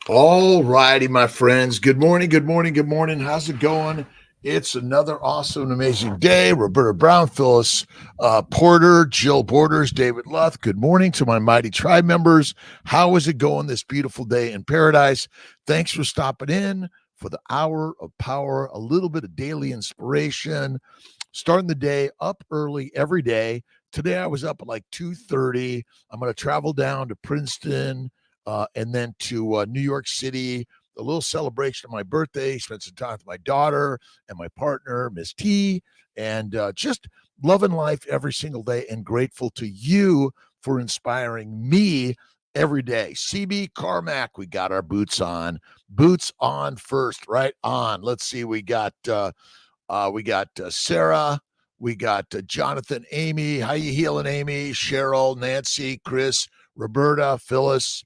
All righty, my friends. Good morning, good morning, good morning. How's it going? It's another awesome and amazing day. Roberta Brown, Phyllis Porter, Jill Borders, David Luth. Good morning to my mighty tribe members. How is it going this beautiful day in paradise? Thanks for stopping in for the hour of power, a little bit of daily inspiration, starting the day up early every day. Today I was up at like 2:30. I'm going to travel down to Princeton and then to New York City. A little celebration of my birthday. Spent some time with my daughter and my partner, Miss T, and just loving life every single day and grateful to you for inspiring me every day. CB Carmack, we got our boots on. Boots on first, right on. Let's see, we got Sarah. We got Jonathan, Amy. How you healing, Amy? Cheryl, Nancy, Chris, Roberta, Phyllis,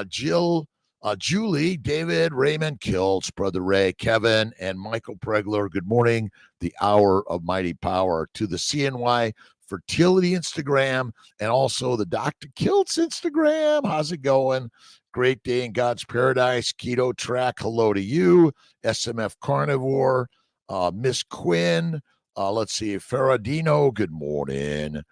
Jill, Julie, David, Raymond, Kiltz, Brother Ray, Kevin, and Michael Pregler. Good morning. The hour of mighty power to the CNY Fertility Instagram and also the Dr. Kiltz Instagram. How's it going? Great day in God's paradise. Keto track. Hello to you. SMF carnivore. Miss Quinn. Let's see. Ferradino, good morning.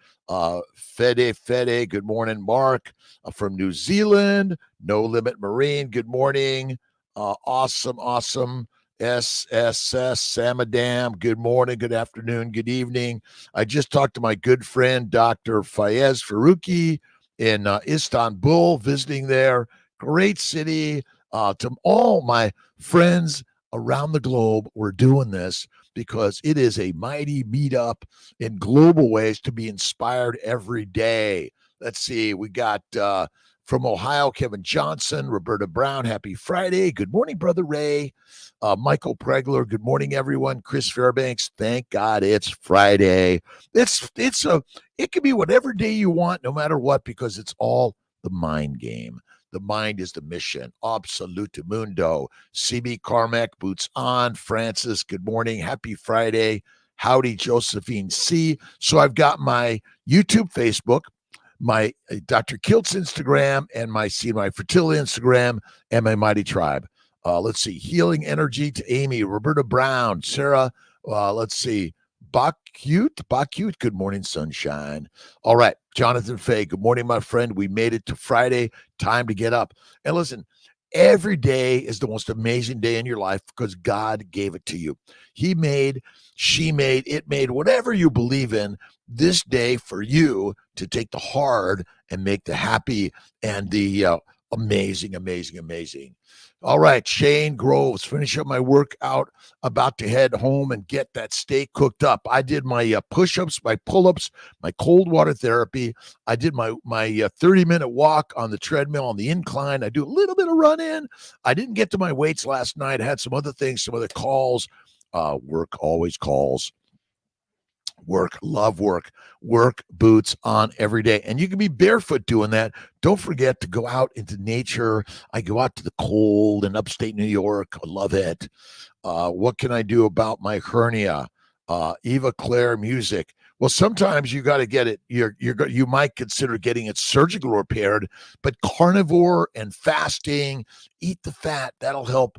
Fede, good morning. Mark from New Zealand. No Limit Marine, good morning. Awesome. SSS Samadam, good morning, good afternoon, good evening. I just talked to my good friend, Dr. Fayez Faruqi in Istanbul, visiting there. Great city. To all my friends around the globe, we're doing this because it is a mighty meetup in global ways to be inspired every day. Let's see, we got from Ohio, Kevin Johnson, Roberta Brown, happy Friday. Good morning, Brother Ray. Michael Pregler, good morning, everyone. Chris Fairbanks, thank God it's Friday. It can be whatever day you want, no matter what, because it's all the mind game. The mind is the mission. Absolute Mundo. CB Carmack, boots on. Francis, good morning. Happy Friday. Howdy, Josephine C. So I've got my YouTube, Facebook, my Dr. Kiltz Instagram, and my CNY Fertility Instagram, and my Mighty Tribe. Let's see. Healing energy to Amy, Roberta Brown, Sarah. Let's see. Bakute, good morning, sunshine. All right, Jonathan Fay, good morning, my friend. We made it to Friday. Time to get up. And listen, every day is the most amazing day in your life because God gave it to you. He made, she made, it made, whatever you believe in, this day for you to take the hard and make the happy and the amazing. All right, Shane Groves, finish up my workout, about to head home and get that steak cooked up. I did my push-ups, my pull-ups, my cold water therapy. I did my 30-minute walk on the treadmill on the incline. I do a little bit of run-in. I didn't get to my weights last night. I had some other things, some other calls. Work always calls. Work, love work boots on every day. And you can be barefoot doing that. Don't forget to go out into nature. I go out to the cold in upstate New York. I love it. What can I do about my hernia? Eva Claire music. Well, sometimes you got to get it. You might consider getting it surgical repaired, but carnivore and fasting, eat the fat. That'll help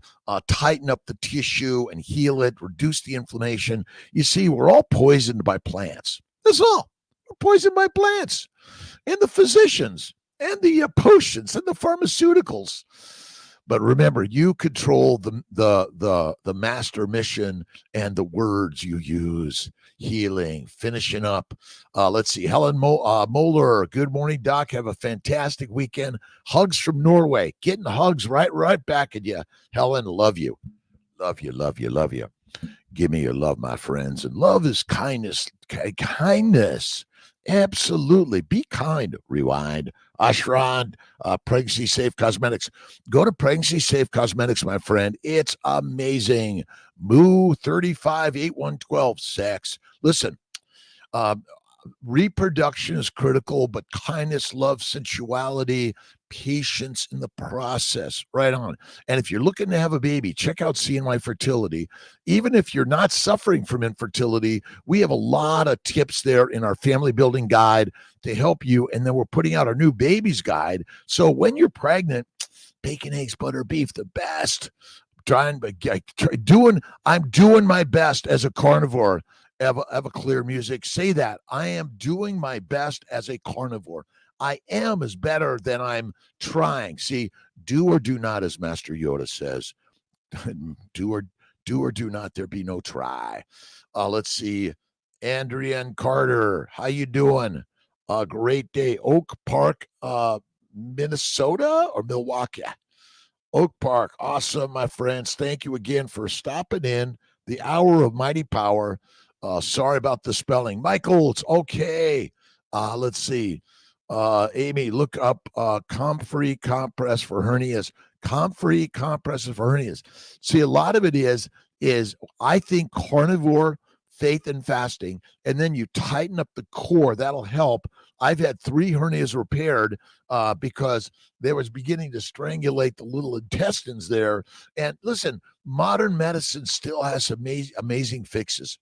tighten up the tissue and heal it, reduce the inflammation. You see, we're all poisoned by plants. That's all. We're poisoned by plants and the physicians and the potions and the pharmaceuticals. But remember, you control the master mission and the words you use. Healing, finishing up. Let's see. Helen Moeller. Good morning, Doc. Have a fantastic weekend. Hugs from Norway. Getting hugs right back at you. Helen, love you. Love you. Give me your love, my friends. And love is kindness. Kindness. Absolutely. Be kind. Rewind. Ashran, Pregnancy Safe Cosmetics. Go to Pregnancy Safe Cosmetics, my friend. It's amazing. Moo 358112 sex. Listen, reproduction is critical, but kindness, love, sensuality, patience in the process. Right on. And if you're looking to have a baby, check out CNY Fertility. Even if you're not suffering from infertility, we have a lot of tips there in our family building guide to help you. And then we're putting out our new babies guide. So when you're pregnant, bacon, eggs, butter, beef, the best. I'm doing my best as a carnivore. Have a clear music. Say that. I am doing my best as a carnivore. I am is better than I'm trying. See, do or do not, as Master Yoda says. do or do not. There be no try. Let's see. Andrea and Carter, how you doing? Great day. Oak Park, Minnesota or Milwaukee? Oak Park. Awesome, my friends. Thank you again for stopping in the hour of mighty power. Sorry about the spelling. Michael, it's okay. Let's see. Amy, look up Comfrey compress for hernias. Comfrey compresses for hernias. See, a lot of it is I think carnivore, faith, and fasting, and then you tighten up the core. That'll help. I've had 3 hernias repaired because they was beginning to strangulate the little intestines there. And listen, modern medicine still has amazing fixes.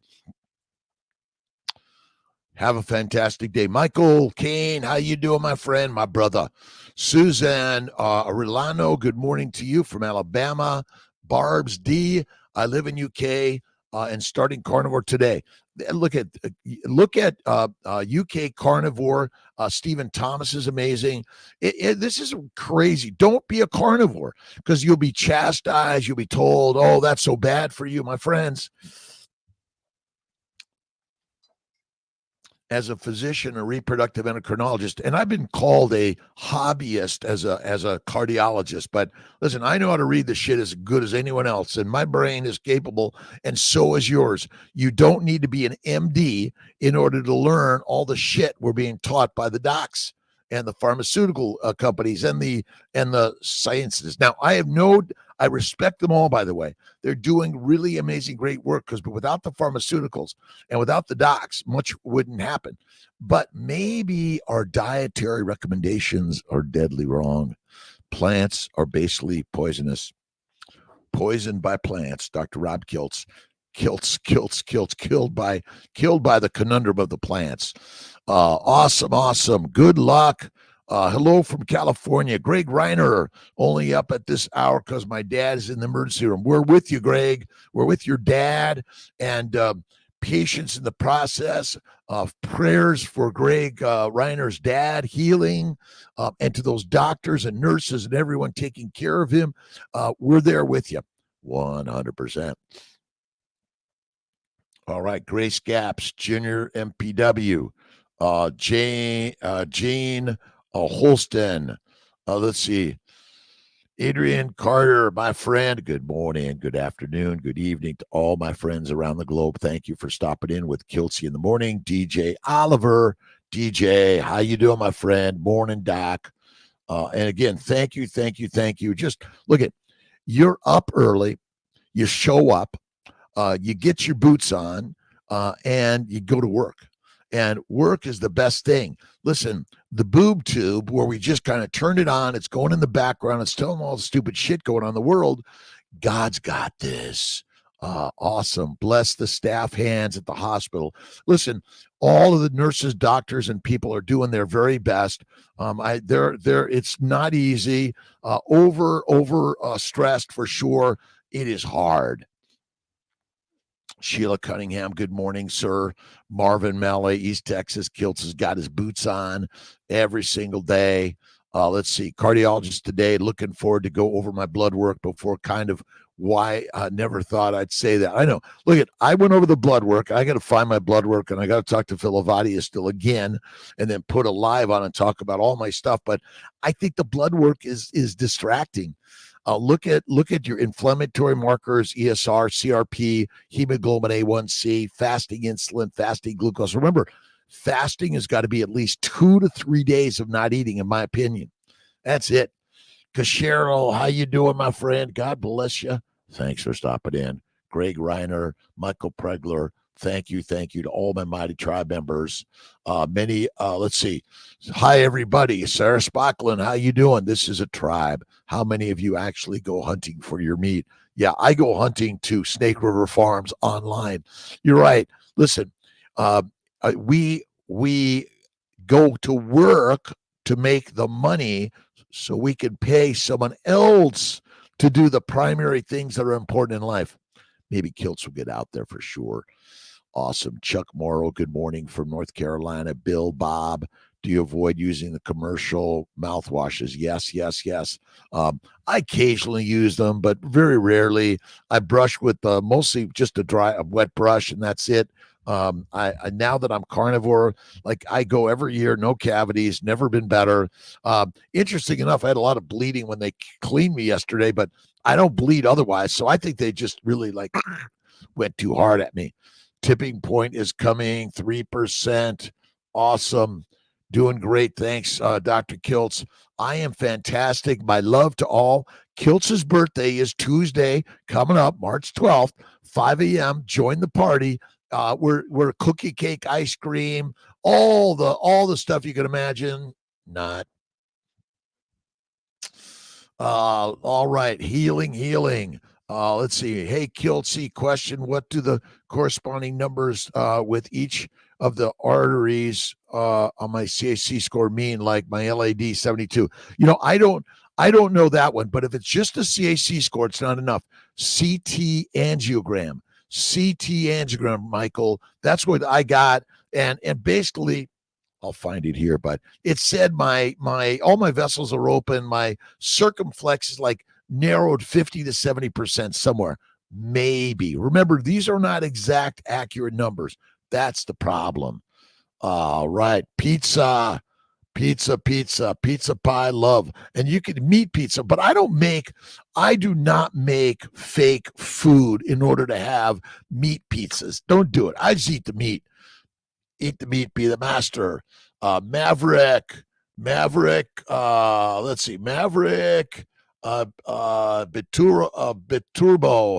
Have a fantastic day. Michael Kane, how you doing, my friend, my brother? Suzanne Arellano, good morning to you from Alabama. Barb's D, I live in UK and starting carnivore today. Look at UK carnivore. Stephen Thomas is amazing. This is crazy. Don't be a carnivore because you'll be chastised. You'll be told, oh, that's so bad for you, my friends. As a physician, a reproductive endocrinologist, and I've been called a hobbyist as a cardiologist. But listen, I know how to read the shit as good as anyone else, and my brain is capable, and so is yours. You don't need to be an MD in order to learn all the shit we're being taught by the docs and the pharmaceutical companies and the sciences. Now, I respect them all, by the way. They're doing really amazing, great work because without the pharmaceuticals and without the docs, much wouldn't happen. But maybe our dietary recommendations are deadly wrong. Plants are basically poisonous. Poisoned by plants. Dr. Rob Kiltz, killed by the conundrum of the plants. Awesome. Good luck. Hello from California. Greg Reiner, only up at this hour because my dad is in the emergency room. We're with you, Greg. We're with your dad, and patience in the process of prayers for Greg Reiner's dad, healing, and to those doctors and nurses and everyone taking care of him. We're there with you, 100%. All right, Grace Gaps, Junior MPW, Jane Holston. Let's see. Adrian Carter, my friend. Good morning, good afternoon, good evening to all my friends around the globe. Thank you for stopping in with Kiltz in the morning. DJ Oliver. DJ, how you doing, my friend? Morning, Doc. And again, thank you. Just look at, you're up early. You show up. You get your boots on, and you go to work. And work is the best thing. Listen, the boob tube, where we just kind of turn it on, it's going in the background, it's telling all the stupid shit going on in the world. God's got this. Awesome. Bless the staff hands at the hospital. Listen, all of the nurses, doctors, and people are doing their very best. It's not easy. Over stressed for sure. It is hard. Sheila Cunningham, good morning, sir. Marvin Malley, East Texas. Kiltz has got his boots on every single day. Let's see. Cardiologist today, looking forward to go over my blood work before kind of why I never thought I'd say that. I know. Look, I went over the blood work. I got to find my blood work, and I got to talk to Phil Avadia still again and then put a live on and talk about all my stuff. But I think the blood work is distracting. Look at your inflammatory markers, ESR, CRP, hemoglobin A1C, fasting insulin, fasting glucose. Remember, fasting has got to be at least 2 to 3 days of not eating, in my opinion. That's it. Cheryl, how you doing, my friend? God bless you. Thanks for stopping in. Greg Reiner, Michael Pregler, thank you to all my Mighty Tribe members. Let's see. Hi, everybody. Sarah Spocklin, how you doing? This is a tribe. How many of you actually go hunting for your meat? Yeah, I go hunting to Snake River Farms online. You're right. Listen, we go to work to make the money so we can pay someone else to do the primary things that are important in life. Maybe Kiltz will get out there for sure. Awesome. Chuck Morrow, good morning from North Carolina. Bill, Bob, do you avoid using the commercial mouthwashes? Yes, yes, yes. I occasionally use them, but very rarely. I brush with mostly just a wet brush, and that's it. I now that I'm carnivore, like I go every year, no cavities, never been better. Interesting enough, I had a lot of bleeding when they cleaned me yesterday, but I don't bleed otherwise. So I think they just really like went too hard at me. Tipping point is coming, 3%. Awesome. Doing great. Thanks, Dr. Kiltz. I am fantastic. My love to all. Kiltz's birthday is Tuesday, coming up, March 12th, 5 a.m. Join the party. We're cookie cake, ice cream, all the stuff you can imagine. Not. All right. Healing. Let's see. Hey, Kiltz, question. What do the corresponding numbers with each of the arteries on my CAC score mean, like my LAD 72? I don't know that one, but if it's just a CAC score, it's not enough. CT angiogram, Michael. That's what I got. And basically, I'll find it here, but it said my all my vessels are open. My circumflex is like narrowed 50 to 70% somewhere. Maybe. Remember, these are not exact, accurate numbers. That's the problem. All right. Pizza pie, love. And you can meat pizza, but I do not make fake food in order to have meat pizzas. Don't do it. I just eat the meat. Eat the meat, be the master. Maverick, let's see, Maverick, Biturbo.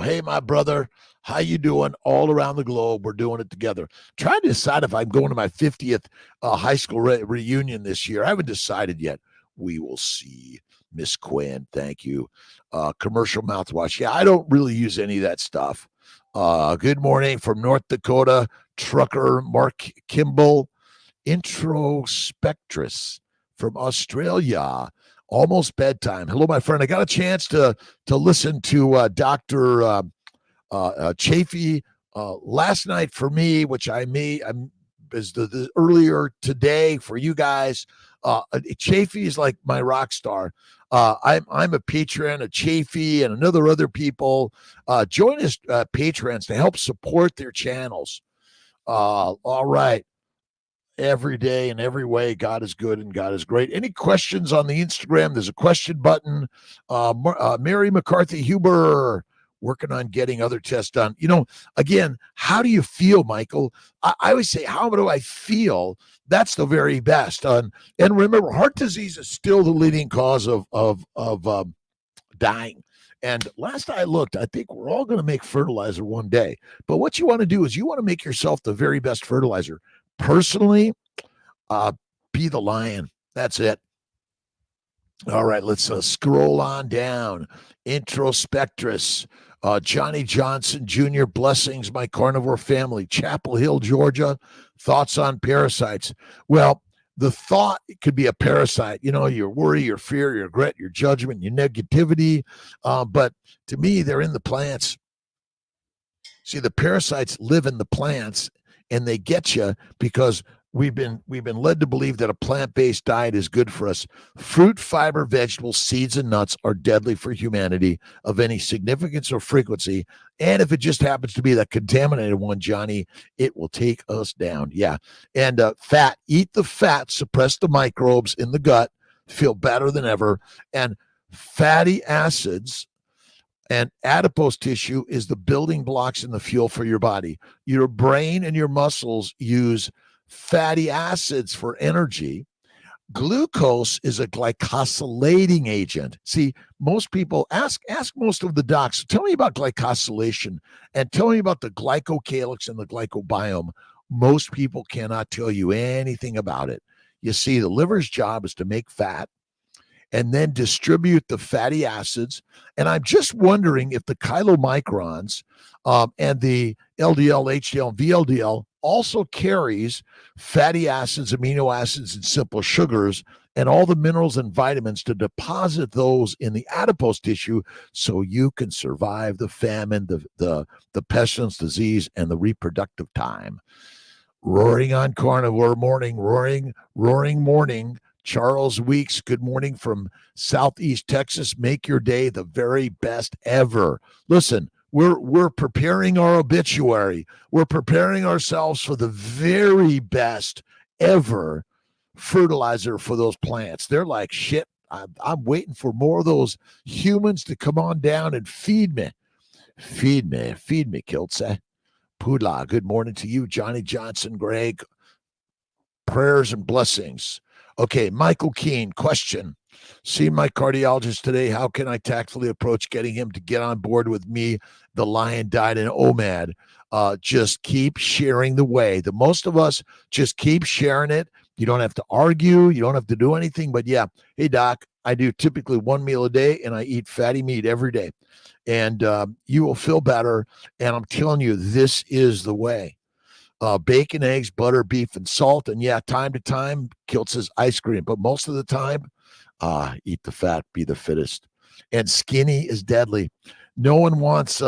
Hey, my brother, how you doing? All around the globe, we're doing it together. Trying to decide if I'm going to my 50th high school reunion this year. I haven't decided yet. We will see. Miss Quinn, thank you. Commercial mouthwash. Yeah, I don't really use any of that stuff. Good morning from North Dakota. Trucker Mark Kimball. Introspectress from Australia. Almost bedtime. Hello, my friend. I got a chance to listen to Dr. Chafee last night for me, which is the earlier today for you guys. Chafee is like my rock star. I'm a patron of Chafee and other people. Join us patrons to help support their channels. All right. Every day in every way, God is good and God is great. Any questions on the Instagram? There's a question button. Mary McCarthy Huber, working on getting other tests done. Again, how do you feel, Michael? I always say, how do I feel? That's the very best. And remember, heart disease is still the leading cause of dying. And last I looked, I think we're all going to make fertilizer one day. But what you want to do is you want to make yourself the very best fertilizer. Personally, be the lion. That's it. All right, let's scroll on down. Introspectress, Johnny Johnson Jr., blessings, my carnivore family. Chapel Hill, Georgia, thoughts on parasites. Well, the thought could be a parasite, your worry, your fear, your regret, your judgment, your negativity. But to me, they're in the plants. See, the parasites live in the plants, and they get you because we've been led to believe that a plant-based diet is good for us. Fruit, fiber, vegetables, seeds, and nuts are deadly for humanity of any significance or frequency. And if it just happens to be that contaminated one, Johnny, it will take us down. Yeah. And fat, eat the fat, suppress the microbes in the gut, feel better than ever. And fatty acids and adipose tissue is the building blocks and the fuel for your body. Your brain and your muscles use fatty acids for energy. Glucose is a glycosylating agent. See, most people ask most of the docs, tell me about glycosylation and tell me about the glycocalyx and the glycobiome. Most people cannot tell you anything about it. You see, the liver's job is to make fat and then distribute the fatty acids. And I'm just wondering if the chylomicrons and the LDL, HDL, and VLDL also carries fatty acids, amino acids, and simple sugars and all the minerals and vitamins to deposit those in the adipose tissue so you can survive the famine, the pestilence, disease, and the reproductive time. Roaring on Carnivore Morning, roaring morning. Charles Weeks, good morning from Southeast Texas. Make your day the very best ever. Listen, we're preparing our obituary. We're preparing ourselves for the very best ever fertilizer for those plants. They're like, shit, I'm waiting for more of those humans to come on down and feed me. Feed me, Kiltz. Pudla, good morning to you, Johnny Johnson, Greg. Prayers and blessings. Okay, Michael Keene, question. See my cardiologist today. How can I tactfully approach getting him to get on board with me? The lion died in OMAD. Just keep sharing the way. The most of us just keep sharing it. You don't have to argue. You don't have to do anything. But yeah, hey, doc, I do typically one meal a day, and I eat fatty meat every day. And you will feel better. And I'm telling you, this is the way. Bacon, eggs, butter, beef, and salt. And yeah, time to time, Kiltz's ice cream. But most of the time, eat the fat, be the fittest. And skinny is deadly. No one wants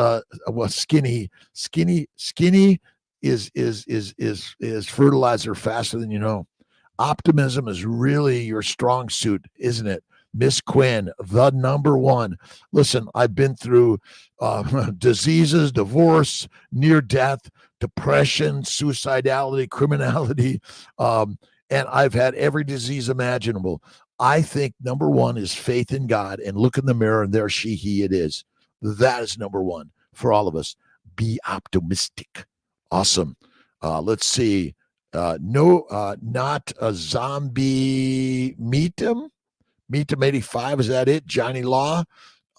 skinny. Skinny is fertilizer faster than you know. Optimism is really your strong suit, isn't it? Miss Quinn, the number one. Listen, I've been through diseases, divorce, near death, depression, suicidality, criminality, and I've had every disease imaginable. I think number one is faith in God, and look in the mirror, and there he it is. That is number one for all of us. Be optimistic. Awesome. Let's see. Not a zombie. Meet him 85. Is that it? Johnny Law.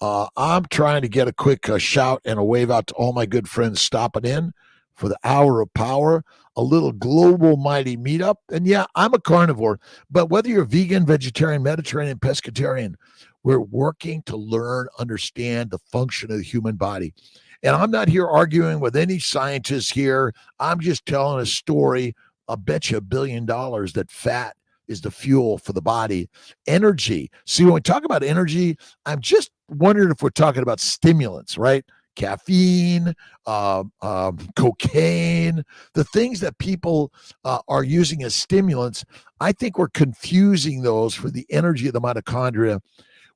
I'm trying to get a quick shout and a wave out to all my good friends stopping in for the Hour of Power, a little global mighty meetup. And yeah, I'm a carnivore, but whether you're vegan, vegetarian, Mediterranean, pescatarian, we're working to learn, understand the function of the human body. And I'm not here arguing with any scientists here. I'm just telling a story. I'll bet you $1 billion that fat is the fuel for the body. Energy. See, when we talk about energy, I'm just wondering if we're talking about stimulants, right? Caffeine, cocaine, the things that people are using as stimulants. I think we're confusing those for the energy of the mitochondria,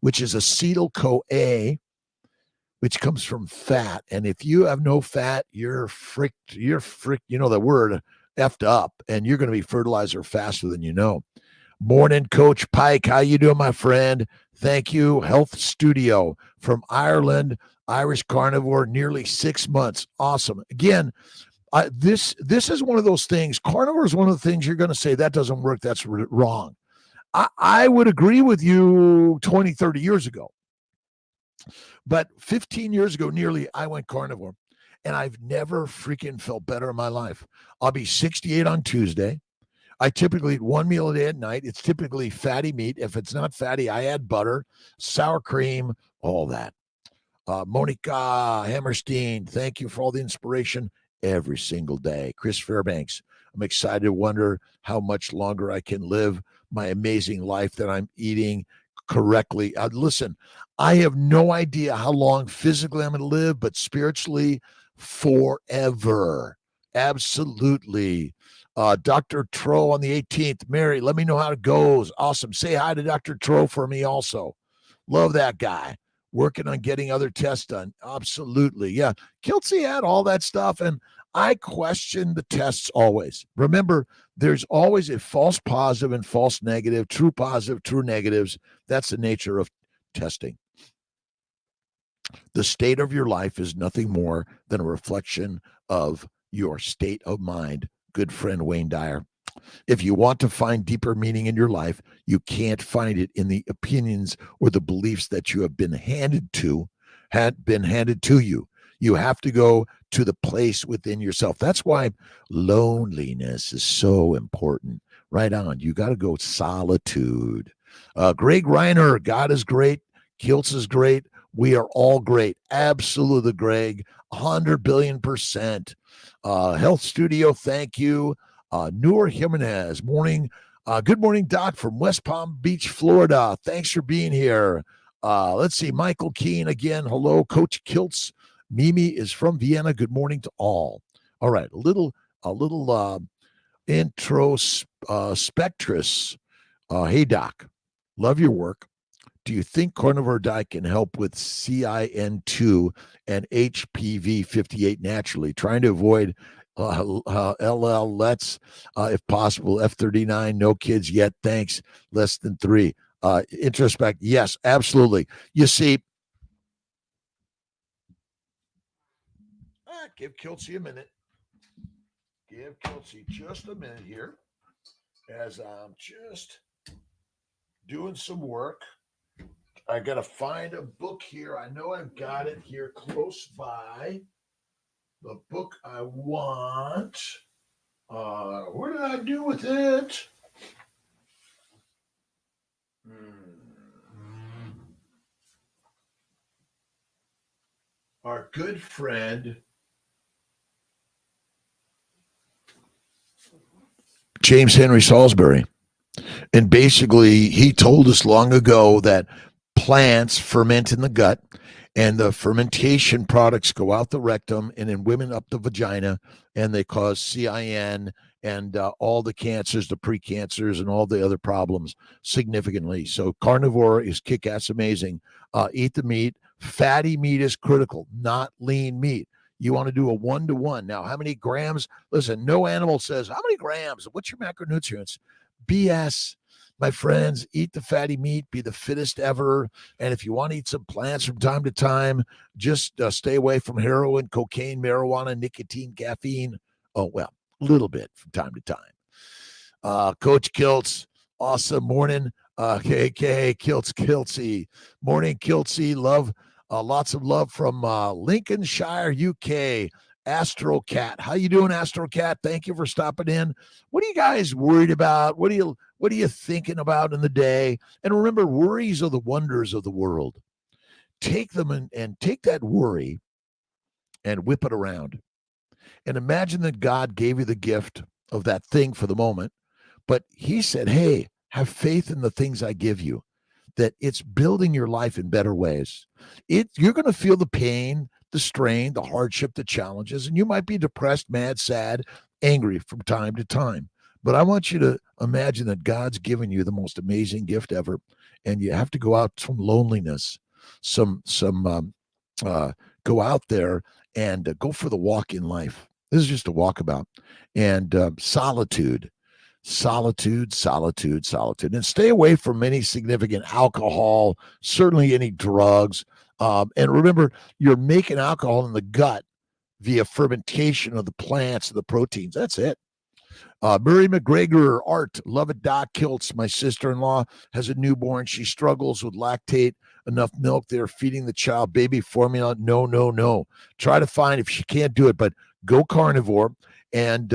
which is acetyl-CoA, which comes from fat. And if you have no fat, you're fricked, you know the word, effed up, and you're going to be fertilizer faster than you know. Morning, Coach Pike. How you doing, my friend? Thank you. Health Studio from Ireland, Irish carnivore, nearly 6 months. Awesome. Again, this is one of those things. Carnivore is one of the things you're going to say, that doesn't work. That's wrong. I would agree with you 20, 30 years ago. But 15 years ago, nearly, I went carnivore. And I've never freaking felt better in my life. I'll be 68 on Tuesday. I typically eat one meal a day at night. It's typically fatty meat. If it's not fatty, I add butter, sour cream, all that. Monica Hammerstein, thank you for all the inspiration every single day. Chris Fairbanks, I'm excited to wonder how much longer I can live my amazing life that I'm eating correctly. Listen, I have no idea how long physically I'm going to live, but spiritually, forever. Absolutely. Dr. Tro on the 18th. Mary, let me know how it goes. Awesome. Say hi to Dr. Tro for me also. Love that guy. Working on getting other tests done. Absolutely. Yeah. Kiltz had all that stuff. And I question the tests always. Remember, there's always a false positive and false negative, true positive, true negatives. That's the nature of testing. The state of your life is nothing more than a reflection of your state of mind. Good friend Wayne Dyer. If you want to find deeper meaning in your life, you can't find it in the opinions or the beliefs that you have been handed to you. You have to go to the place within yourself. That's why loneliness is so important. Right on. You got to go solitude. Greg Reiner, God is great. Kiltz is great. We are all great. Absolutely, Greg. 100 billion%. Health Studio, thank you. Noor Jimenez, morning. Good morning, Doc, from West Palm Beach, Florida. Thanks for being here. Let's see, Michael Keene again. Hello, Coach Kiltz. Mimi is from Vienna. Good morning to all. All right, a little intro spectrus. Hey, Doc, love your work. Do you think carnivore diet can help with CIN2 and HPV 58 naturally? Trying to avoid LL, let's, if possible, F39, no kids yet, thanks, less than 3. Introspect, yes, absolutely. You see, give Kiltzy a minute. Give Kiltzy just a minute here as I'm just doing some work. I got to find a book here. I know I've got it here close by. The book I want. What did I do with it? Our good friend James Henry Salisbury. And basically, he told us long ago that plants ferment in the gut, and the fermentation products go out the rectum and in women up the vagina, and they cause CIN and all the cancers, the precancers, and all the other problems significantly. So carnivore is kick-ass amazing. Eat the meat. Fatty meat is critical, not lean meat. You want to do a 1-to-1. Now, how many grams? Listen, no animal says, how many grams? What's your macronutrients? BS. My friends, eat the fatty meat, be the fittest ever. And if you want to eat some plants from time to time, just stay away from heroin, cocaine, marijuana, nicotine, caffeine. Oh, well, a little bit from time to time. Coach Kiltz, awesome morning. KK, Kiltzy. Morning, Kiltzy. Love, lots of love from Lincolnshire, UK. Astrocat. How you doing, Astrocat? Thank you for stopping in. What are you guys worried about? What are you thinking about in the day? And remember, worries are the wonders of the world. Take them and take that worry and whip it around. And imagine that God gave you the gift of that thing for the moment, but he said, hey, have faith in the things I give you, that it's building your life in better ways. You're going to feel the pain, the strain, the hardship, the challenges, and you might be depressed, mad, sad, angry from time to time. But I want you to imagine that God's given you the most amazing gift ever, and you have to go out from loneliness. Go out there and go for the walk in life. This is just a walkabout, and solitude, and stay away from any significant alcohol, certainly any drugs. And remember, you're making alcohol in the gut via fermentation of the plants and the proteins. That's it. Murray McGregor, Art, love it, Doc. Kiltz, my sister-in-law, has a newborn. She struggles with lactate, enough milk. They're feeding the child baby formula. No. Try to find, if she can't do it, but go carnivore. And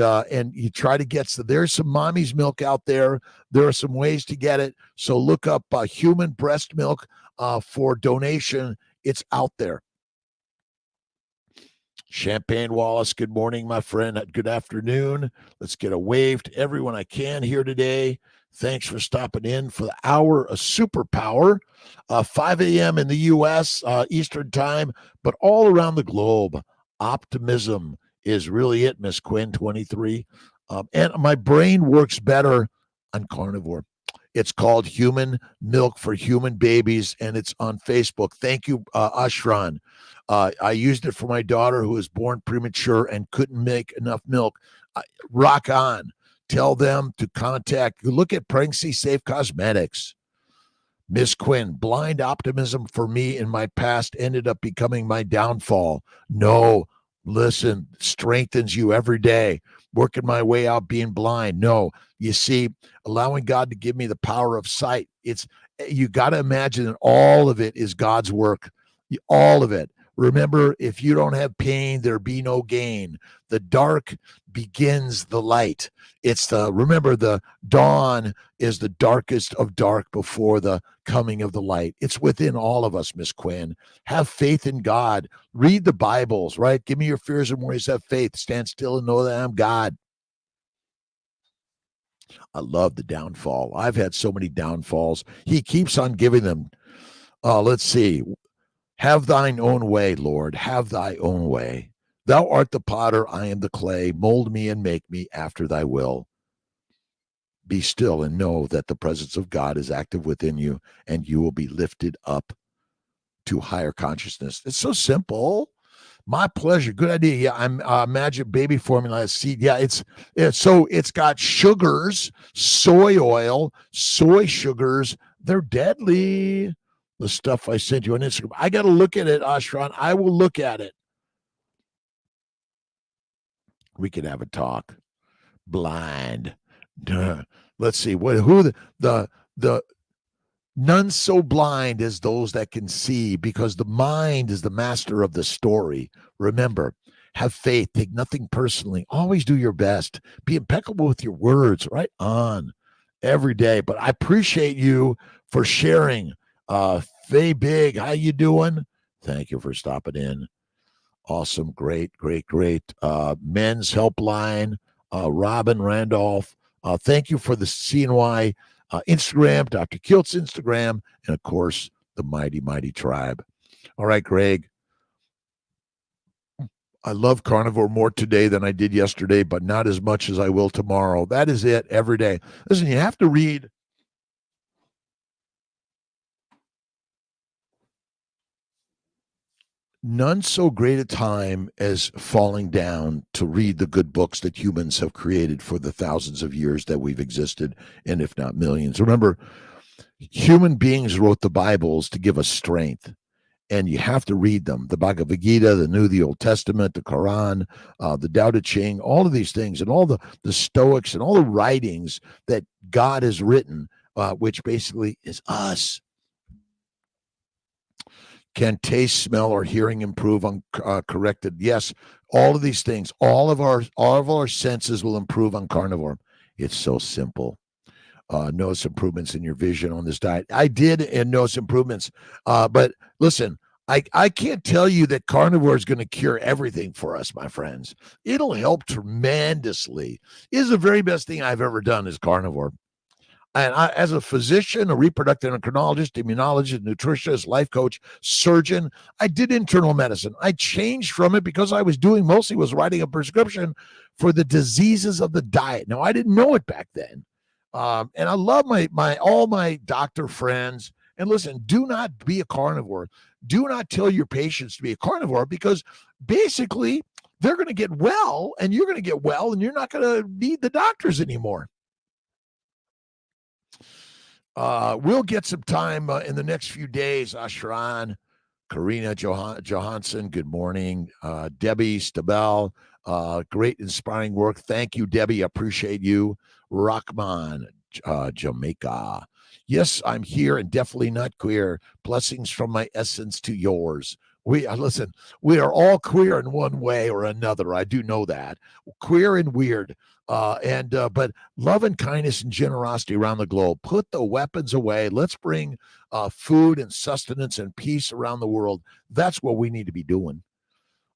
you try to get, so there's some mommy's milk out there. There are some ways to get it. So look up human breast milk for donation. It's out there. Champagne Wallace, good morning, my friend. Good afternoon. Let's get a wave to everyone I can here today. Thanks for stopping in for the hour of superpower. 5 a.m. in the U.S. Eastern time, but all around the globe. Optimism is really it, Miss Quinn, 23. And my brain works better on carnivore. It's called Human Milk for Human Babies, and it's on Facebook. Thank you, Ashran. I used it for my daughter who was born premature and couldn't make enough milk. Rock on. Tell them to contact. Look at Pregnancy Safe Cosmetics. Miss Quinn, blind optimism for me in my past ended up becoming my downfall. No, listen, strengthens you every day. Working my way out being blind. No, you see, allowing God to give me the power of sight. You got to imagine that all of it is God's work. All of it. Remember, if you don't have pain, there be no gain. The dark begins the light. Remember, the dawn is the darkest of dark before the coming of the light. It's within all of us, Miss Quinn. Have faith in God. Read the Bibles, right? Give me your fears and worries. Have faith. Stand still and know that I'm God. I love the downfall. I've had so many downfalls. He keeps on giving them. Let's see. Have thine own way, Lord. Have thy own way. Thou art the potter, I am the clay. Mold me and make me after thy will. Be still and know that the presence of God is active within you, and you will be lifted up to higher consciousness. It's so simple. My pleasure. Good idea. Yeah, I'm Magic Baby Formula seed. Yeah, it's got sugars, soy oil, soy sugars. They're deadly. The stuff I sent you on Instagram. I got to look at it, Ashran. I will look at it. We could have a talk. Blind. Duh. Let's see who the none so blind as those that can see, because the mind is the master of the story. Remember, have faith, take nothing personally, always do your best, be impeccable with your words, right on every day. But I appreciate you for sharing. Faye Big, how you doing? Thank you for stopping in. Awesome, great. Men's Helpline, Robin Randolph. Thank you for the CNY Instagram, Dr. Kiltz Instagram, and of course, the Mighty Tribe. All right, Greg. I love carnivore more today than I did yesterday, but not as much as I will tomorrow. That is it every day. Listen, you have to read. None so great a time as falling down to read the good books that humans have created for the thousands of years that we've existed, and if not millions. Remember, human beings wrote the Bibles to give us strength, and you have to read them. The Bhagavad Gita, the New, the Old Testament, the Quran, the Tao Te Ching, all of these things, and all the Stoics and all the writings that God has written, which basically is us. Can taste, smell, or hearing improve uncorrected? Yes, all of these things, all of our senses will improve on carnivore. It's so simple. Notice improvements in your vision on this diet. I did and notice improvements. But listen, I can't tell you that carnivore is going to cure everything for us, my friends. It'll help tremendously. It is the very best thing I've ever done is carnivore. And I, as a physician, a reproductive endocrinologist, immunologist, nutritionist, life coach, surgeon, I did internal medicine. I changed from it because I was writing a prescription for the diseases of the diet. Now, I didn't know it back then. And I love all my doctor friends. And listen, do not be a carnivore. Do not tell your patients to be a carnivore, because basically they're going to get well and you're going to get well and you're not going to need the doctors anymore. We'll get some time in the next few days. Ashran, Karina Johansson, good morning. Debbie Stabell, great inspiring work. Thank you, Debbie. I appreciate you. Rahman, Jamaica. Yes, I'm here and definitely not queer. Blessings from my essence to yours. Listen, we are all queer in one way or another. I do know that. Queer and weird. But love and kindness and generosity around the globe. Put the weapons away. Let's bring food and sustenance and peace around the world. That's what we need to be doing.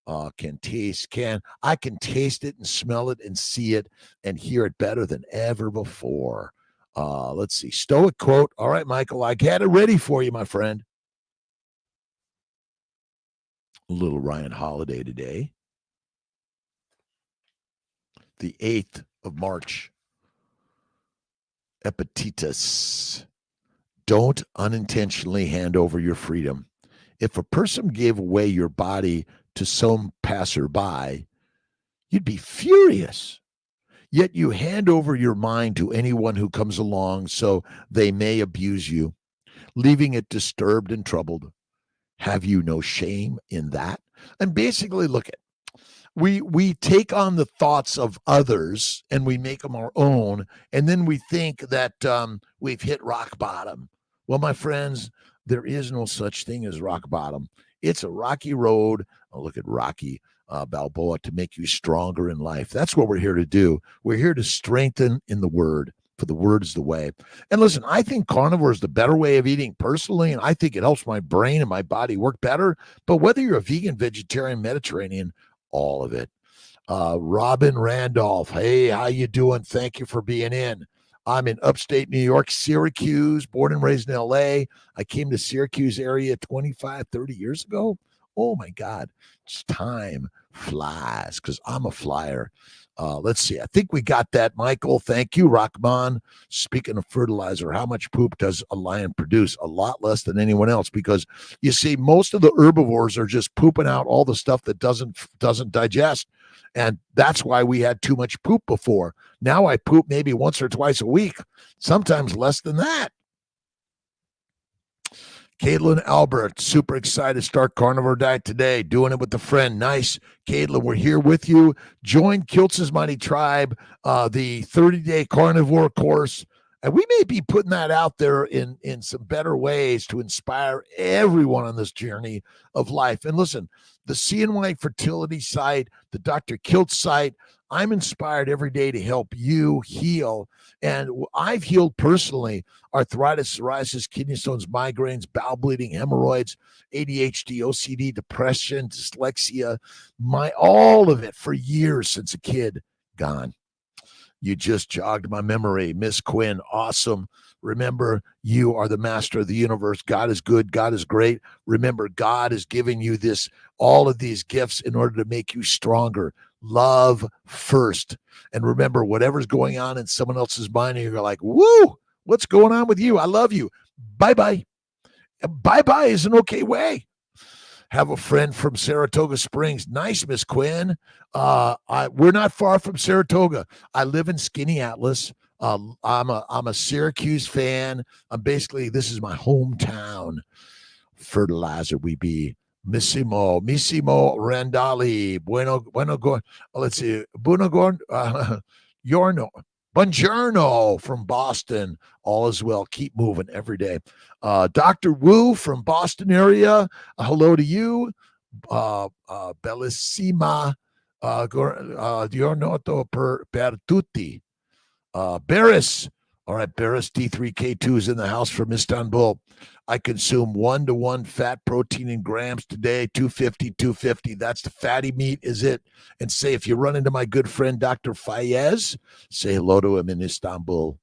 I can taste it and smell it and see it and hear it better than ever before. Let's see. Stoic quote. All right, Michael, I got it ready for you, my friend. A little Ryan Holiday today. The 8th of March. Epictetus. Don't unintentionally hand over your freedom. If a person gave away your body to some passerby, you'd be furious. Yet you hand over your mind to anyone who comes along so they may abuse you, leaving it disturbed and troubled. Have you no shame in that? And basically, look at we take on the thoughts of others and we make them our own, and then we think that we've hit rock bottom. Well, my friends, there is no such thing as rock bottom. It's a rocky road. Oh, look at Rocky Balboa, to make you stronger in life. That's what we're here to do. We're here to strengthen in the word, for the word is the way. And listen, I think carnivore is the better way of eating personally, and I think it helps my brain and my body work better. But whether you're a vegan, vegetarian, Mediterranean, all of it. Robin Randolph, hey, how you doing? Thank you for being in. I'm in upstate New York, Syracuse, born and raised in LA. I came to Syracuse area 25, 30 years ago. Oh my God, just time flies because I'm a flyer. Let's see. I think we got that, Michael. Thank you, Rahman. Speaking of fertilizer, how much poop does a lion produce? A lot less than anyone else, because you see, most of the herbivores are just pooping out all the stuff that doesn't digest. And that's why we had too much poop before. Now I poop maybe once or twice a week, sometimes less than that. Caitlin Albert, super excited to start carnivore diet today. Doing it with a friend. Nice. Caitlin, we're here with you. Join Kiltz's Mighty Tribe, the 30-day carnivore course. And we may be putting that out there in some better ways to inspire everyone on this journey of life. And listen, the CNY Fertility site, the Dr. Kiltz site, I'm inspired every day to help you heal. And I've healed personally arthritis, psoriasis, kidney stones, migraines, bowel bleeding, hemorrhoids, ADHD, OCD, depression, dyslexia, all of it for years since a kid. Gone. You just jogged my memory. Miss Quinn, awesome. Remember, you are the master of the universe. God is good. God is great. Remember, God is giving you all of these gifts in order to make you stronger. Love first. And remember, whatever's going on in someone else's mind, and you're like, woo, what's going on with you? I love you. Bye-bye. Bye-bye is an okay way. Have a friend from Saratoga Springs. Nice, Miss Quinn. We're not far from Saratoga. I live in Skinny Atlas. I'm a Syracuse fan. This is my hometown. Fertilizer we be. Missimo Randali. Let's see. Yorno. Buongiorno from Boston. All is well. Keep moving every day. Dr. Wu from Boston area. Hello to you. Bellissima. Giornoto per tutti. Barris. All right, Barris D3K2 is in the house from Istanbul. I consume 1-to-1 fat, protein, in grams today, 250. That's the fatty meat, is it? And say, if you run into my good friend, Dr. Fayez, say hello to him in Istanbul.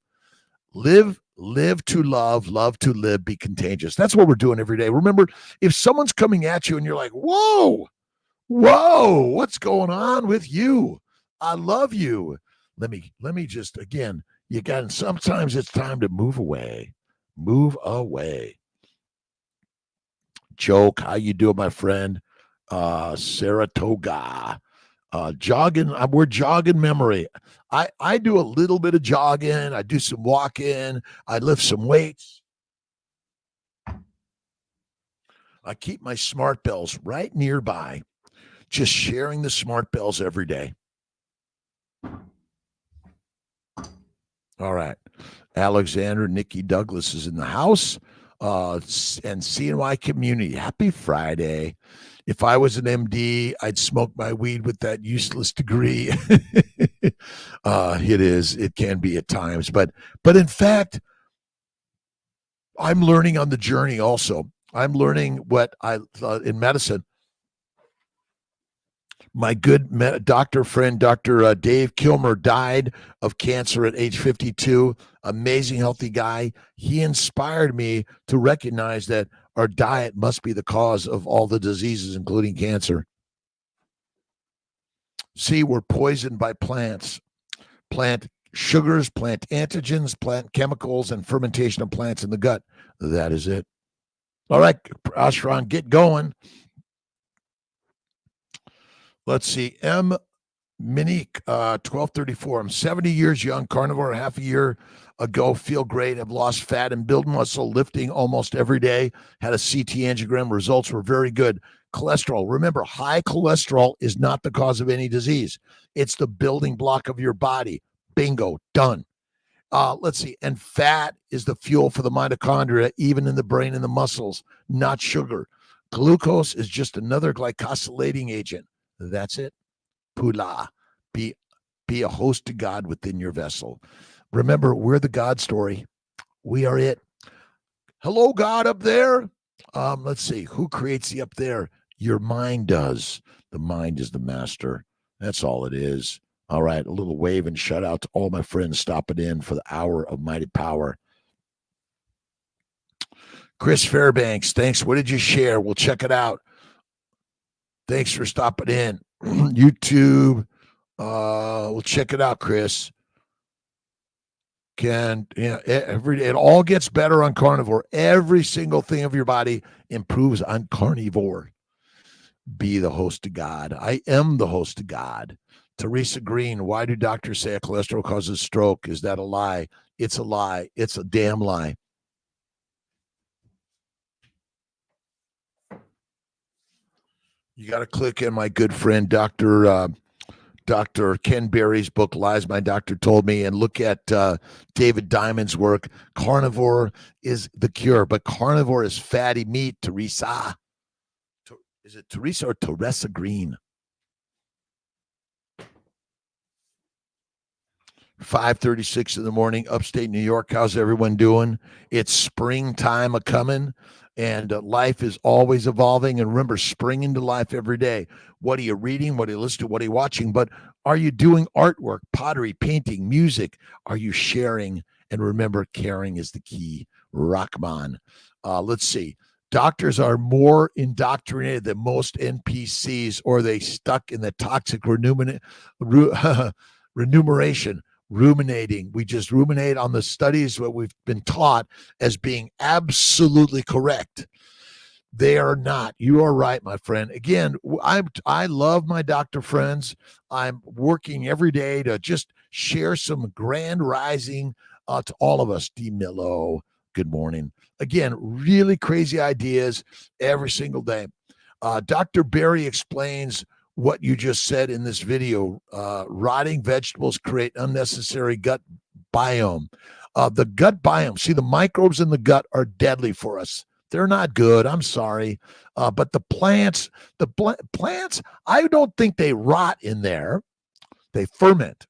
Live to love to live, be contagious. That's what we're doing every day. Remember, if someone's coming at you and you're like, whoa, what's going on with you? I love you. Let me just, again, sometimes it's time to move away. Move away. Joke, how you doing, my friend? Saratoga. Jogging, we're jogging memory. I do a little bit of jogging. I do some walking. I lift some weights. I keep my smart bells right nearby, just sharing the smart bells every day. All right. Alexander Nikki Douglas is in the house. And CNY community. Happy Friday. If I was an MD, I'd smoke my weed with that useless degree. It can be at times, but in fact, I'm learning on the journey also. I'm learning what in medicine. My good doctor friend, Dr. Dave Kilmer, died of cancer at age 52. Amazing, healthy guy. He inspired me to recognize that our diet must be the cause of all the diseases, including cancer. See, we're poisoned by plants, plant sugars, plant antigens, plant chemicals, and fermentation of plants in the gut. That is it. All right, Ashran, get going. Let's see. M. Minique, 1234. I'm 70 years young, carnivore, half a year ago. Feel great. Have lost fat and build muscle, lifting almost every day. Had a CT angiogram. Results were very good. Cholesterol. Remember, high cholesterol is not the cause of any disease. It's the building block of your body. Bingo. Done. Let's see. And fat is the fuel for the mitochondria, even in the brain and the muscles, not sugar. Glucose is just another glycosylating agent. That's it. Pula. Be a host to God within your vessel. Remember, we're the God story. We are it. Hello, God up there. Let's see. Who creates the up there? Your mind does. The mind is the master. That's all it is. All right, a little wave and shout out to all my friends stopping in for the hour of Mighty Power. Chris Fairbanks, thanks. What did you share? We'll check it out. Thanks for stopping in. YouTube, we'll check it out, Chris. It all gets better on carnivore. Every single thing of your body improves on carnivore. Be the host of God. I am the host of God. Teresa Green, why do doctors say cholesterol causes stroke? Is that a lie? It's a lie. It's a damn lie. You got to click in my good friend, Dr. Ken Berry's book, Lies My Doctor Told Me, and look at David Diamond's work. Carnivore is the cure, but carnivore is fatty meat, Teresa. Is it Teresa or Teresa Green? 5:36 in the morning, upstate New York. How's everyone doing? It's springtime a-coming, and life is always evolving. And remember, spring into life every day. What are you reading? What are you listening to? What are you watching? But are you doing artwork, pottery, painting, music? Are you sharing? And remember, caring is the key. Rockman. Let's see. Doctors are more indoctrinated than most NPCs, or they stuck in the toxic remuneration. Ruminating. We just ruminate on the studies what we've been taught as being absolutely correct. They are not. You are right, my friend. Again, I love my doctor friends. I'm working every day to just share some grand rising to all of us. D. Millo, good morning. Again, really crazy ideas every single day. Dr. Berry explains what you just said in this video. Rotting vegetables create unnecessary gut biome. The gut biome, see, the microbes in the gut are deadly for us. They're not good. I'm sorry. But the plants, I don't think they rot in there. They ferment.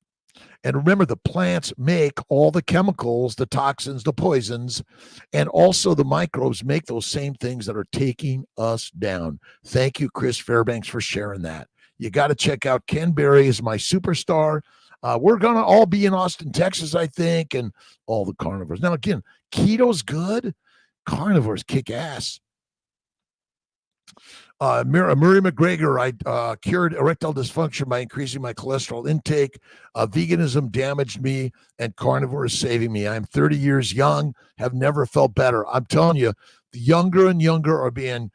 And remember, the plants make all the chemicals, the toxins, the poisons, and also the microbes make those same things that are taking us down. Thank you, Chris Fairbanks, for sharing that. You got to check out Ken Berry is my superstar. We're going to all be in Austin, Texas, I think, and all the carnivores. Now, again, keto's good. Carnivores kick ass. Murray McGregor, I cured erectile dysfunction by increasing my cholesterol intake. Veganism damaged me, and carnivore is saving me. I'm 30 years young, have never felt better. I'm telling you, the younger and younger are being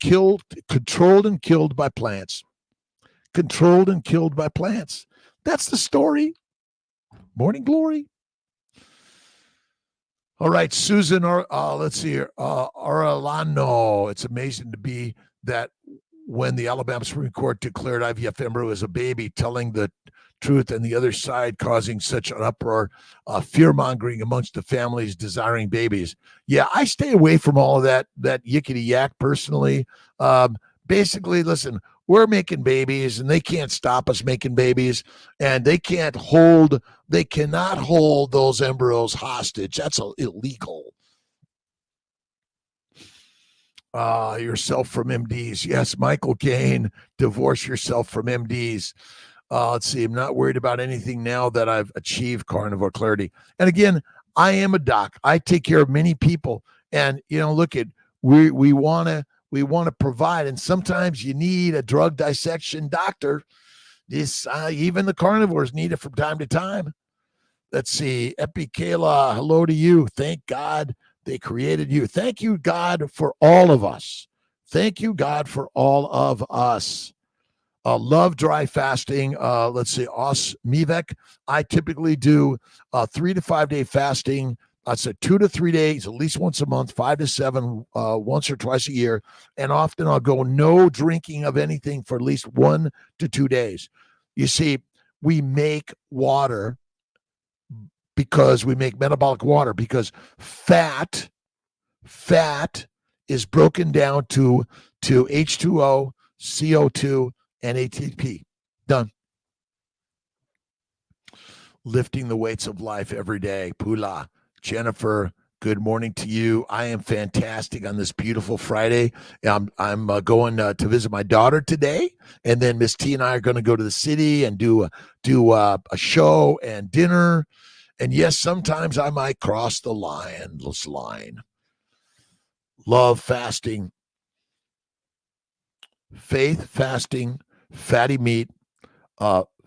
killed, controlled and killed by plants. Controlled and killed by plants. That's the story. Morning glory. All right, Susan, let's see here. Orlando. It's amazing to be that when the Alabama Supreme Court declared IVF embryo as a baby, telling the truth, and the other side causing such an uproar, fear-mongering amongst the families desiring babies. Yeah, I stay away from all of that yickety yak personally. Basically, listen, we're making babies, and they can't stop us making babies, and they cannot hold those embryos hostage. That's illegal. Yourself from MDs. Yes, Michael Caine, divorce yourself from MDs. Let's see. I'm not worried about anything now that I've achieved carnivore clarity. And again, I am a doc. I take care of many people. And, look at, we want to provide. And sometimes you need a drug dissection doctor. Even the carnivores need it from time to time. Let's see. Epikela, hello to you. Thank God they created you. Thank you, God, for all of us. Thank you, God, for all of us. Love dry fasting. Let's see. Mivek, I typically do 3 to 5 day fasting. That's 2 to 3 days, at least once a month, 5 to 7, once or twice a year. And often I'll go no drinking of anything for at least 1 to 2 days. You see, we make water because we make metabolic water because fat is broken down to H2O, CO2, and ATP. Done. Lifting the weights of life every day. Pula. Jennifer, Good morning to you. I am fantastic on this beautiful Friday. I'm going to visit my daughter today, and then Miss T and I are going to go to the city and do a show and dinner. And yes, sometimes I might cross the lionless line. Love fasting, faith, fasting, fatty meat,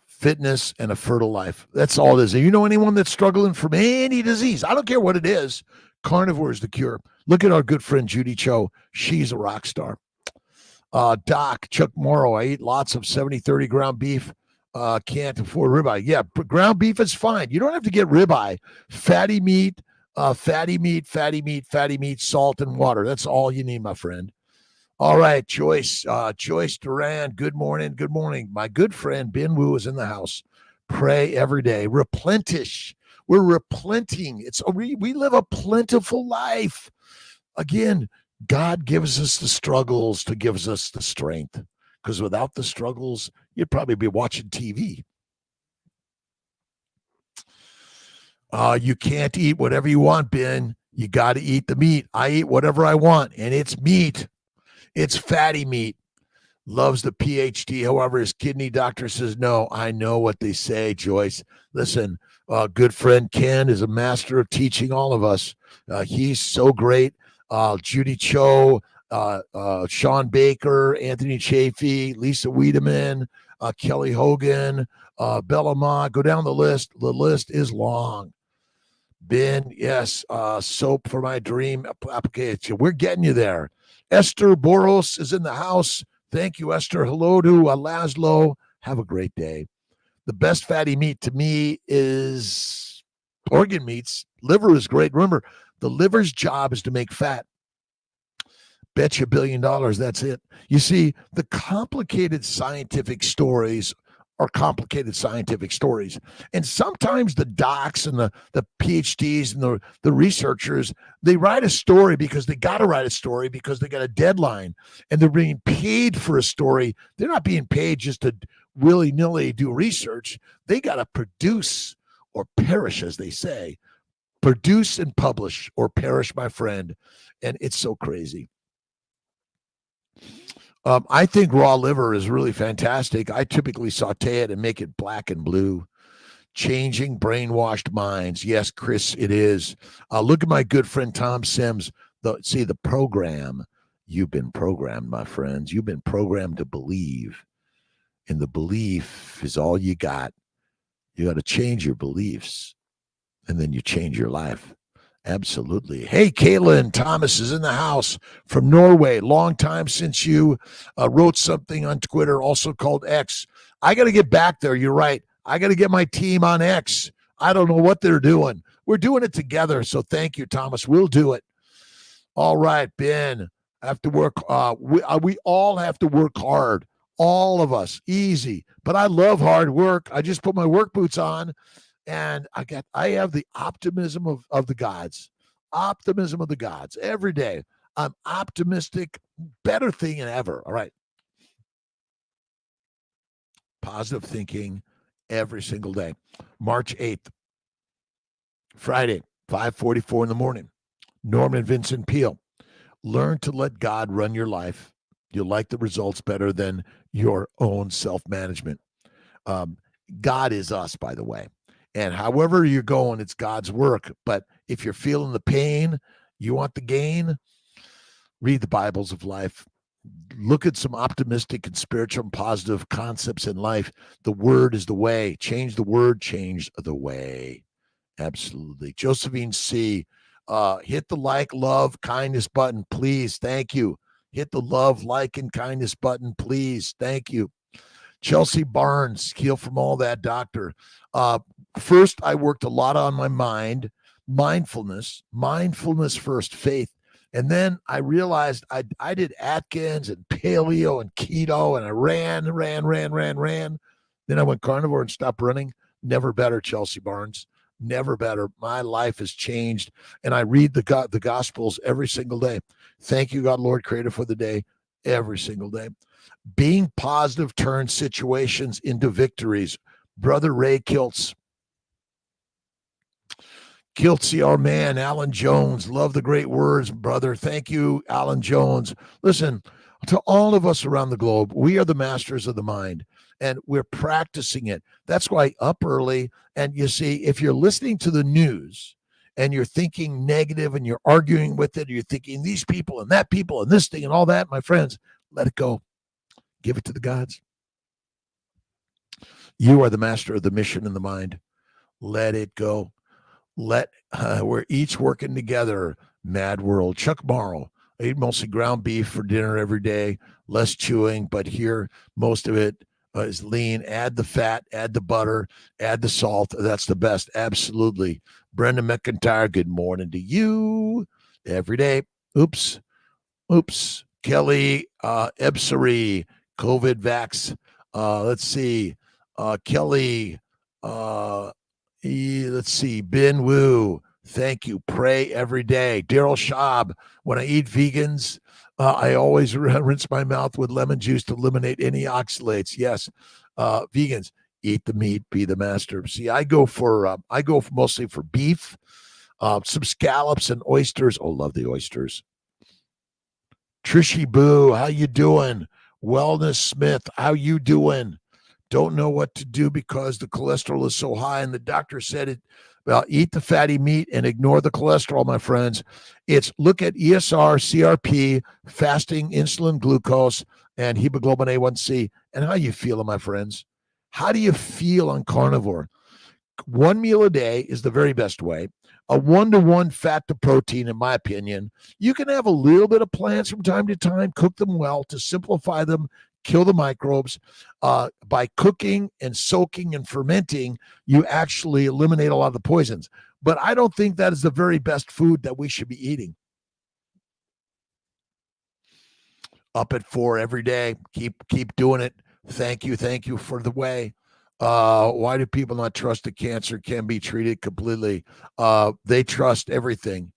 fitness, and a fertile life. That's all it is. And you know anyone that's struggling from any disease? I don't care what it is. Carnivore is the cure. Look at our good friend Judy Cho. She's a rock star. Doc, Chuck Morrow. I eat lots of 70-30 ground beef. Can't afford ribeye. Yeah, ground beef is fine. You don't have to get ribeye. Fatty meat, fatty meat, salt, and water. That's all you need, my friend. All right, Joyce Duran, good morning. Good morning. My good friend Ben Wu is in the house. Pray every day. Replenish. We're replenting. We live a plentiful life. Again, God gives us the struggles to give us the strength. Because without the struggles, you'd probably be watching TV. You can't eat whatever you want, Ben. You got to eat the meat. I eat whatever I want, and it's meat. It's fatty meat. Loves the PhD. However, his kidney doctor says, no, I know what they say, Joyce. Listen, good friend Ken is a master of teaching all of us. He's so great. Judy Cho, Sean Baker, Anthony Chafee, Lisa Wiedemann, Kelly Hogan, Bella Ma. Go down the list. The list is long. Ben, yes, soap for my dream application. We're getting you there. Esther Boros is in the house. Thank you, Esther. Hello to Laszlo. Have a great day. The best fatty meat to me is organ meats. Liver is great. Remember, the liver's job is to make fat. Bet you $1 billion, that's it. You see, the complicated scientific stories are complicated scientific stories. And sometimes the docs and the PhDs and the researchers, they write a story because they got to write a story because they got a deadline and they're being paid for a story. They're not being paid just to willy-nilly do research. They got to produce or perish, as they say. Produce and publish or perish, my friend. And it's so crazy. I think raw liver is really fantastic. I typically saute it and make it black and blue. Changing brainwashed minds. Yes, Chris, it is. Look at my good friend Tom Sims. The program. You've been programmed, my friends. You've been programmed to believe. And the belief is all you got. You got to change your beliefs. And then you change your life. Absolutely. Hey, Caitlin Thomas is in the house from Norway. Long time since you wrote something on Twitter, also called X. I got to get back there. You're right. I got to get my team on X. I don't know what they're doing. We're doing it together. So thank you, Thomas. We'll do it. All right, Ben. I have to work. We all have to work hard. All of us. Easy. But I love hard work. I just put my work boots on. And I have the optimism of the gods, optimism of the gods every day. I'm optimistic, better thing than ever. All right. Positive thinking every single day. March 8th, Friday, 5:44 in the morning. Norman Vincent Peale. Learn to let God run your life. You'll like the results better than your own self-management. God is us, by the way. And however you're going, it's God's work. But if you're feeling the pain, you want the gain, read the Bibles of life. Look at some optimistic and spiritual and positive concepts in life. The word is the way. Change the word, change the way. Absolutely. Josephine C., hit the like, love, kindness button, please. Thank you. Hit the love, like, and kindness button, please. Thank you. Chelsea Barnes, heal from all that, doctor. First, I worked a lot on my mind, mindfulness first, faith. And then I realized I did Atkins and paleo and keto, and I ran. Then I went carnivore and stopped running. Never better, Chelsea Barnes. Never better. My life has changed. And I read the Gospels every single day. Thank you, God, Lord, Creator, for the day, every single day. Being positive turns situations into victories. Brother Ray Kiltz. Kiltz, our man, Alan Jones. Love the great words, brother. Thank you, Alan Jones. Listen, to all of us around the globe, we are the masters of the mind and we're practicing it. That's why up early. And you see, if you're listening to the news and you're thinking negative and you're arguing with it, or you're thinking these people and that people and this thing and all that, my friends, let it go. Give it to the gods. You are the master of the mission in the mind. Let it go. We're each working together. Mad world. Chuck Morrow. I eat mostly ground beef for dinner every day, less chewing, but here most of it is lean. Add the fat, add the butter, add the salt. That's the best. Absolutely. Brenda McIntyre, good morning to you every day. Oops. Kelly Ebsary, COVID vax. Let's see. Kelly, let's see. Ben Wu, thank you. Pray every day. Daryl Schaub, when I eat vegans, I always rinse my mouth with lemon juice to eliminate any oxalates. Yes, vegans, eat the meat, be the master. See, I go mostly for beef, some scallops and oysters. Oh, love the oysters. Trishy Boo, how you doing? Wellness Smith, how you doing? Don't know what to do because the cholesterol is so high, and the doctor said it. Well, eat the fatty meat and ignore the cholesterol, my friends. It's look at ESR, CRP, fasting, insulin, glucose, and hemoglobin A1C, and how you feeling, my friends. How do you feel on carnivore? One meal a day is the very best way. A 1-to-1 fat to protein, in my opinion. You can have a little bit of plants from time to time, cook them well to simplify them, kill the microbes. By cooking and soaking and fermenting, you actually eliminate a lot of the poisons. But I don't think that is the very best food that we should be eating. Up at 4 every day. Keep doing it. Thank you for the way. Why do people not trust that cancer can be treated completely? They trust everything.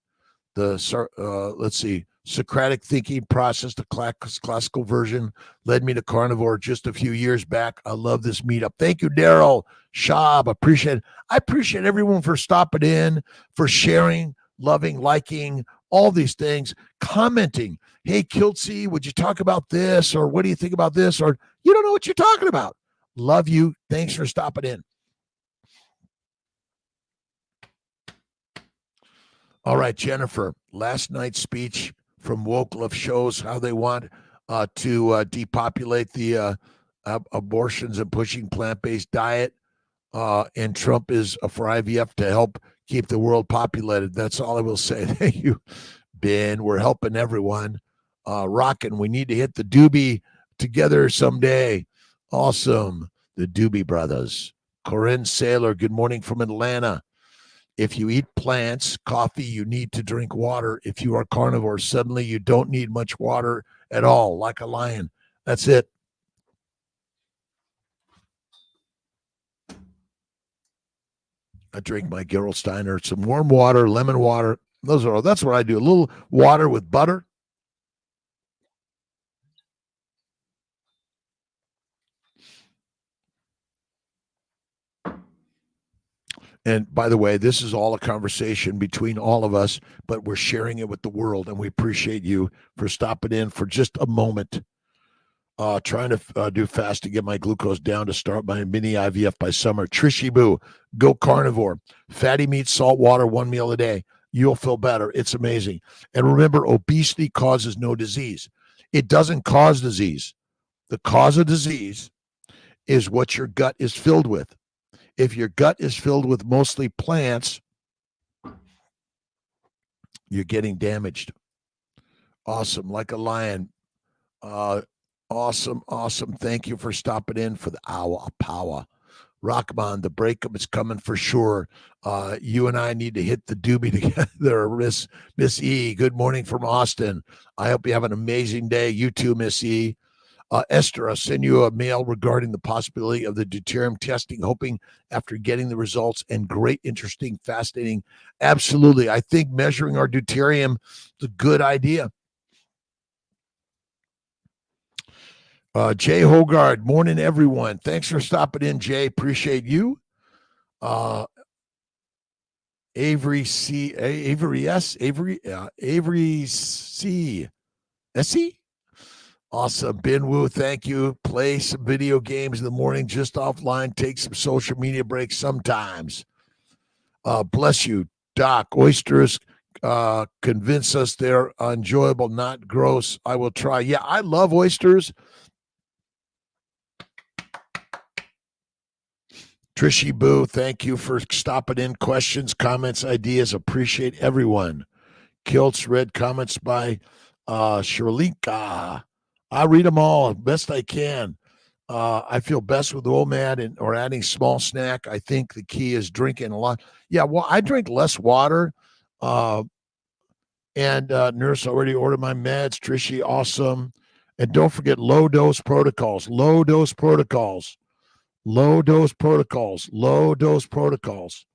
Let's see, Socratic thinking process, the classical version, led me to carnivore just a few years back. I love this meetup. Thank you, Daryl Schaub. I appreciate everyone for stopping in, for sharing, loving, liking, all these things, commenting. Hey, Kiltz, would you talk about this? Or what do you think about this? Or you don't know what you're talking about. Love you. Thanks for stopping in. All right, Jennifer, last night's speech from Woke Love shows how they want to depopulate the abortions and pushing plant-based diet. And Trump is for IVF to help keep the world populated. That's all I will say. Thank you, Ben. We're helping everyone. Rocking. We need to hit the doobie together someday. Awesome. The Doobie Brothers. Corinne Saylor, good morning from Atlanta. If you eat plants, coffee, you need to drink water. If you are carnivore, suddenly you don't need much water at all, like a lion. That's it. I drink my Gerolsteiner, some warm water, lemon water. That's what I do. A little water with butter. And by the way, this is all a conversation between all of us, but we're sharing it with the world, and we appreciate you for stopping in for just a moment. Trying to do fast to get my glucose down to start my mini IVF by summer. Trishy Boo, go carnivore. Fatty meat, salt water, 1 meal a day. You'll feel better. It's amazing. And remember, obesity causes no disease. It doesn't cause disease. The cause of disease is what your gut is filled with. If your gut is filled with mostly plants, you're getting damaged. Awesome. Like a lion. Awesome. Thank you for stopping in for the hour of power. Rockman, the breakup is coming for sure. You and I need to hit the doobie together. Miss E, good morning from Austin. I hope you have an amazing day. You too, Miss E. Esther, I'll send you a mail regarding the possibility of the deuterium testing, hoping after getting the results and great, interesting, fascinating. Absolutely. I think measuring our deuterium is a good idea. Jay Hogard, morning, everyone. Thanks for stopping in, Jay. Appreciate you. Avery C. Avery S. Avery C. S.E. Awesome. Ben Wu, thank you. Play some video games in the morning, just offline. Take some social media breaks sometimes. Bless you, Doc. Oysters convince us they're enjoyable, not gross. I will try. Yeah, I love oysters. Trishy Boo, thank you for stopping in. Questions, comments, ideas. Appreciate everyone. Kiltz, read comments by Shirlinka. I read them all best I can. I feel best with the old man or adding small snack. I think the key is drinking a lot. Yeah, well, I drink less water. And nurse already ordered my meds. Trishy, awesome. And don't forget low dose protocols. Low dose protocols. Low dose protocols. Low dose protocols.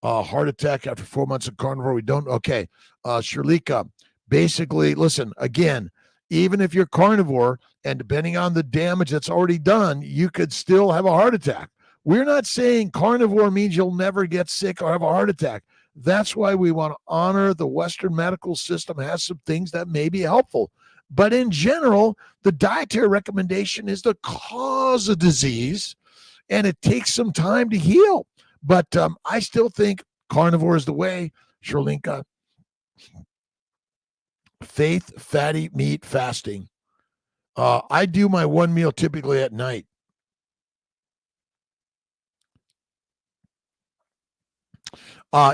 Heart attack after 4 months of carnivore. We don't. Okay. Shirlika, basically, listen, again, even if you're carnivore and depending on the damage that's already done, you could still have a heart attack. We're not saying carnivore means you'll never get sick or have a heart attack. That's why we want to honor the Western medical system has some things that may be helpful. But in general, the dietary recommendation is the cause of disease, and it takes some time to heal. But I still think carnivore is the way, Sherlinka. Faith, fatty meat fasting. I do my one meal typically at night.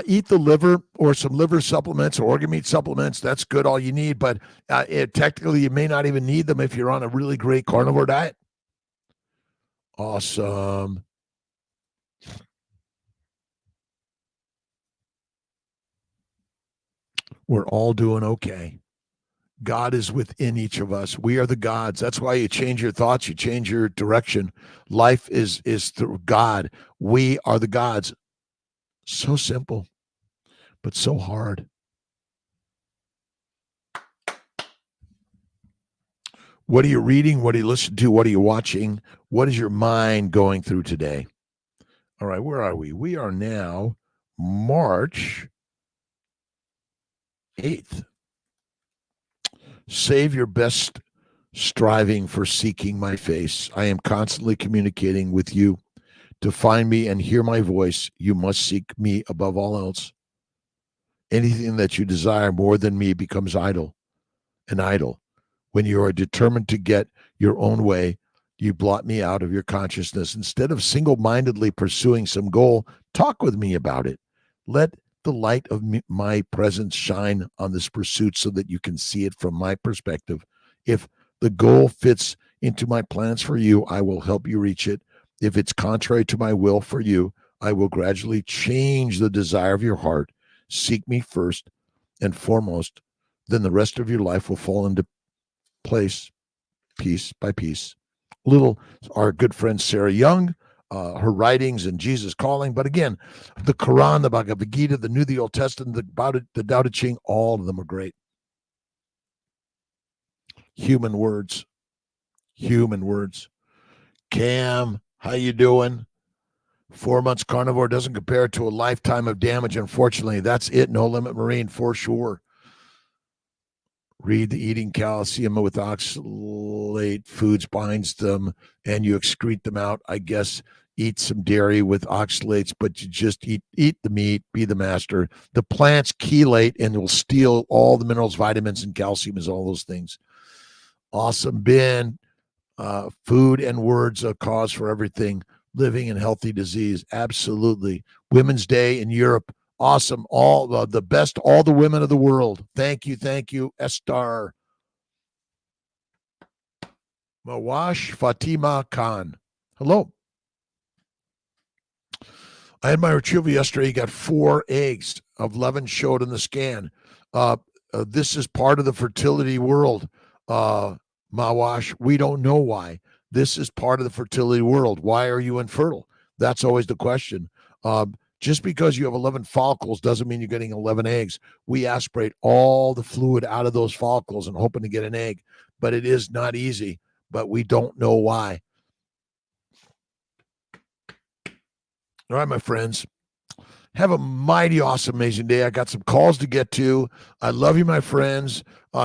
Eat the liver or some liver supplements or organ meat supplements. That's good, all you need. But technically, you may not even need them if you're on a really great carnivore diet. Awesome. We're all doing okay. God is within each of us. We are the gods. That's why you change your thoughts, you change your direction. Life is through God. We are the gods. So simple, but so hard. What are you reading? What are you listening to? What are you watching? What is your mind going through today? All right, where are we? We are now March 8th. Save your best striving for seeking my face. I am constantly communicating with you. To find me and hear my voice, you must seek me above all else. Anything that you desire more than me becomes idle. An idol. When you are determined to get your own way, you blot me out of your consciousness. Instead of single-mindedly pursuing some goal, talk with me about it. Let the light of my presence shine on this pursuit so that you can see it from my perspective. If the goal fits into my plans for you, I will help you reach it. If it's contrary to my will for you, I will gradually change the desire of your heart. Seek me first and foremost, then the rest of your life will fall into place piece by piece. Our good friend Sarah Young, her writings and Jesus Calling. But again, the Quran, the Bhagavad Gita, the New, the Old Testament, the Tao Te Ching, all of them are great. Human words. Cam, how you doing? 4 months carnivore doesn't compare to a lifetime of damage. Unfortunately, that's it. No Limit Marine for sure. Read the eating calcium with oxalate foods binds them and you excrete them out. I guess eat some dairy with oxalates, but you just eat the meat, be the master. The plants chelate and will steal all the minerals, vitamins, and calcium is all those things. Awesome, Ben. Food and words a cause for everything. Living in healthy disease. Absolutely. Women's Day in Europe. Awesome. All the best, all the women of the world. Thank you. Estar. Mawash Fatima Khan. Hello. I had my retrieval yesterday. He got 4 eggs of 11 showed in the scan. This is part of the fertility world. Mawash, we don't know why. This is part of the fertility world. Why are you infertile? That's always the question. Just because you have 11 follicles doesn't mean you're getting 11 eggs. We aspirate all the fluid out of those follicles and hoping to get an egg, but it is not easy, but we don't know why. All right, my friends. Have a mighty awesome, amazing day. I got some calls to get to. I love you, my friends.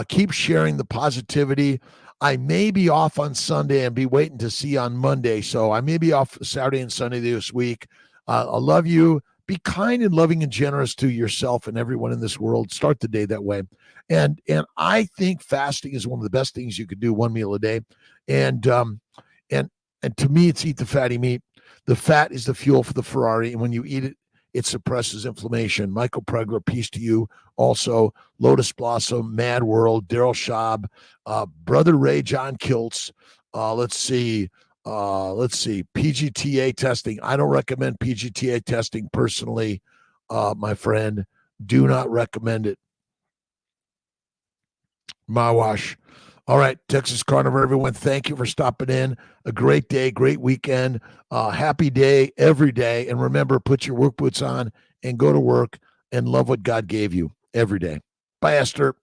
Keep sharing the positivity. I may be off on Sunday and be waiting to see on Monday. So I may be off Saturday and Sunday this week. I love you. Be kind and loving and generous to yourself and everyone in this world. Start the day that way. And I think fasting is one of the best things you could do, one meal a day. And to me, it's eat the fatty meat. The fat is the fuel for the Ferrari. And when you eat it, it suppresses inflammation. Michael Pregler, peace to you. Also, Lotus Blossom, Mad World, Daryl Schaub, Brother Ray, John Kiltz. Let's see. PGTA testing. I don't recommend PGTA testing personally, my friend. Do not recommend it. Mawash. All right, Texas Carnivore, everyone, thank you for stopping in. A great day, great weekend, happy day every day. And remember, put your work boots on and go to work and love what God gave you every day. Bye, Esther.